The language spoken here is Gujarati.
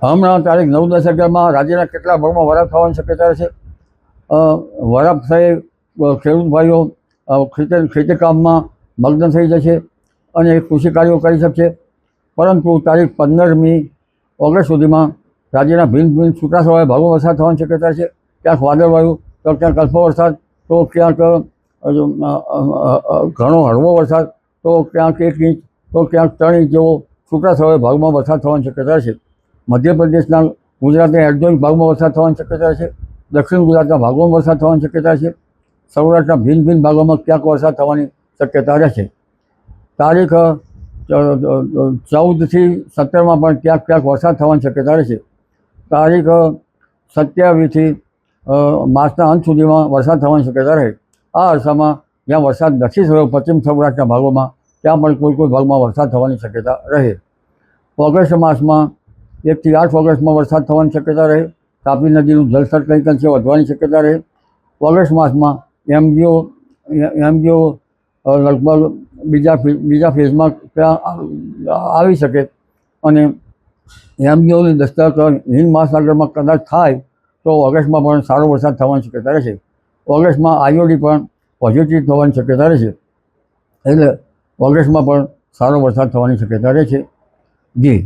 હમણાં તારીખ 9-10-11માં રાજ્યના કેટલા ભાગમાં વરાપ થવાની શક્યતા છે? વરાપ થઈ ખેડૂત ભાઈઓ ખેતી કામમાં મગ્ન થઈ જશે અને કૃષિ કાર્યો કરી શકશે, પરંતુ તારીખ 15મી ઓગસ્ટ સુધીમાં રાજ્યના ભિન્ન ભિન્ન છૂટાછવાયા ભાગોમાં વરસાદ થવાની શક્યતા છે. ક્યાંક વાદળવાયુ, તો ક્યાંક અલ્પ વરસાદ, તો ક્યાંક ઘણો હળવો વરસાદ, તો ક્યાંક 1 ઇંચ, તો ક્યાંક 3 ઇંચ જેવો છૂટાછવાયા ભાગમાં વરસાદ થવાની શક્યતા છે. મધ્યપ્રદેશના ગુજરાતના એડજોઇન્ટ ભાગમાં વરસાદ થવાની શક્યતા છે. દક્ષિણ ગુજરાતના ભાગોમાં વરસાદ થવાની શક્યતા છે. સૌરાષ્ટ્રના ભિન્ન ભિન્ન ભાગોમાં ક્યાંક વરસાદ થવાની શક્યતા રહેશે. તારીખ 14થી 17માં પણ ક્યાંક ક્યાંક વરસાદ થવાની શક્યતા રહેશે. તારીખ 27થી માર્ચના અંત સુધીમાં વરસાદ થવાની શક્યતા રહે. આ અરસામાં જ્યાં વરસાદ નથી થયો પશ્ચિમ સૌરાષ્ટ્રના ભાગોમાં, ત્યાં પણ કોઈ ભાગમાં વરસાદ થવાની શક્યતા રહે. ઓગસ્ટ માસમાં 1 થી 8 ઓગસ્ટમાં વરસાદ થવાની શક્યતા રહે. તાપી નદીનું જળસ્તર કંઈક અંશે વધવાની શક્યતા રહે. ઓગસ્ટ માસમાં એમજીઓ લગભગ બીજા ફેઝમાં આવી શકે અને એમજીઓની દસ્તક હિન્દ મહાસાગરમાં કદાચ થાય તો ઓગસ્ટમાં પણ સારો વરસાદ થવાની શક્યતા રહેશે. ઓગસ્ટમાં આઈઓડી પણ પોઝિટિવ થવાની શક્યતા રહેશે, એટલે ઓગસ્ટમાં પણ સારો વરસાદ થવાની શક્યતા રહેશે. જી.